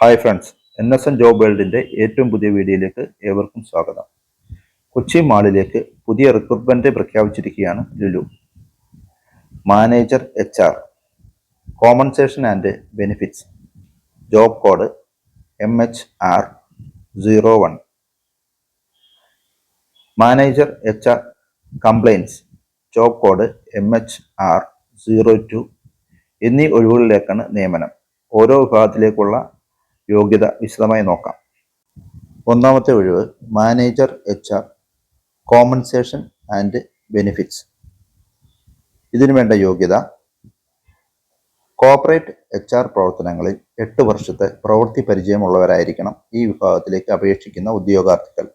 Hi friends, NSN job വേൾഡിൻ്റെ ഏറ്റവും പുതിയ വീഡിയോയിലേക്ക് ഏവർക്കും സ്വാഗതം. കൊച്ചി മാളിലേക്ക് പുതിയ റിക്രൂട്ട്മെൻറ്റ് പ്രഖ്യാപിച്ചിരിക്കുകയാണ് Lulu. Manager HR, compensation and benefits, job code MHR01. Manager HR compliance, job code MHR02 എന്നീ ഒഴിവുകളിലേക്കാണ് നിയമനം. ഓരോ വിഭാഗത്തിലേക്കുള്ള യോഗ്യത വിശദമായി നോക്കാം. ഒന്നാമത്തെ ഒഴിവ് manager HR compensation and benefits. ഇതിനു വേണ്ട യോഗ്യത കോർപ്പറേറ്റ് HR പ്രവർത്തനങ്ങളിൽ 8 വർഷത്തെ പ്രവൃത്തി പരിചയമുള്ളവരായിരിക്കണം ഈ വിഭാഗത്തിലേക്ക് അപേക്ഷിക്കുന്ന ഉദ്യോഗാർത്ഥികൾ.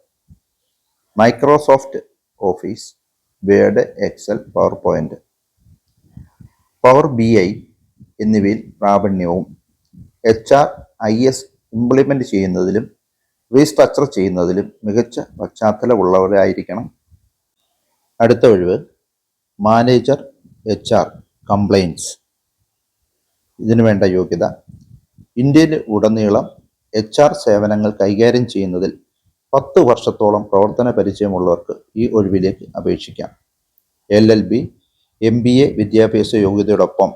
Microsoft Office, Word, Excel, PowerPoint, Power BI എന്നിവയിൽ പ്രാവീണ്യവും HRIS ഇംപ്ലിമെന്റ് ചെയ്യുന്നതിലും റീസ്ട്രക്ചർ ചെയ്യുന്നതിലും മികച്ച പശ്ചാത്തലമുള്ളവരായിരിക്കണം. അടുത്ത ഒഴിവ് മാനേജർ HR കംപ്ലൈൻസ്. ഇതിനു വേണ്ട യോഗ്യത ഇന്ത്യയിൽ ഉടനീളം HR സേവനങ്ങൾ കൈകാര്യം ചെയ്യുന്നതിൽ 10 വർഷത്തോളം പ്രവർത്തന പരിചയമുള്ളവർക്ക് ഈ ഒഴിവിലേക്ക് അപേക്ഷിക്കാം. LLB, MBA വിദ്യാഭ്യാസ യോഗ്യതയോടൊപ്പം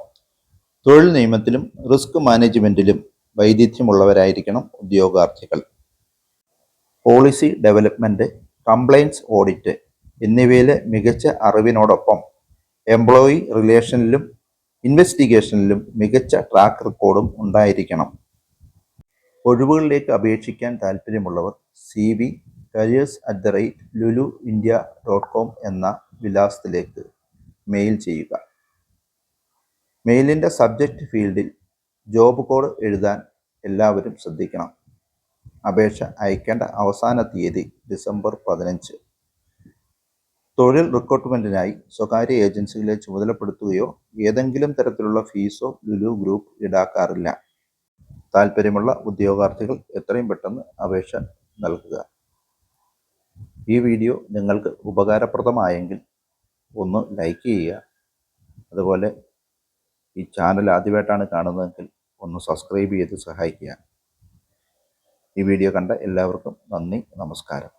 തൊഴിൽ നിയമത്തിലും റിസ്ക് മാനേജ്മെന്റിലും വൈദഗ്ധ്യമുള്ളവരായിരിക്കണം ഉദ്യോഗാർത്ഥികൾ. പോളിസി ഡെവലപ്മെന്റ്, കംപ്ലൈൻസ് ഓഡിറ്റ് എന്നിവയിലെ മികച്ച അറിവിനോടൊപ്പം എംപ്ലോയി റിലേഷനിലും ഇൻവെസ്റ്റിഗേഷനിലും മികച്ച ട്രാക്ക് റെക്കോർഡും ഉണ്ടായിരിക്കണം. ഒഴിവുകളിലേക്ക് അപേക്ഷിക്കാൻ താൽപ്പര്യമുള്ളവർ CV careers@luluindia.com എന്ന വിലാസത്തിലേക്ക് മെയിൽ ചെയ്യുക. മെയിലിൻ്റെ സബ്ജക്റ്റ് ഫീൽഡിൽ ജോബ് കോഡ് എഴുതാൻ എല്ലാവരും ശ്രദ്ധിക്കണം. അപേക്ഷ അയക്കേണ്ട അവസാന തീയതി ഡിസംബർ 15. തൊഴിൽ റിക്രൂട്ട്മെൻറ്റിനായി സ്വകാര്യ ഏജൻസികളെ ചുമതലപ്പെടുത്തുകയോ ഏതെങ്കിലും തരത്തിലുള്ള ഫീസോ ലുലു ഗ്രൂപ്പ് ഈടാക്കാറില്ല. താൽപ്പര്യമുള്ള ഉദ്യോഗാർത്ഥികൾ എത്രയും പെട്ടെന്ന് അപേക്ഷ നൽകുക. ഈ വീഡിയോ നിങ്ങൾക്ക് ഉപകാരപ്രദമായെങ്കിൽ ഒന്ന് ലൈക്ക് ചെയ്യുക. അതുപോലെ ഈ ചാനൽ ആദ്യമായിട്ടാണ് കാണുന്നതെങ്കിൽ ഒന്ന് സബ്സ്ക്രൈബ് ചെയ്ത് സഹായിക്കുക. ഈ വീഡിയോ കണ്ട എല്ലാവർക്കും നന്ദി, നമസ്കാരം.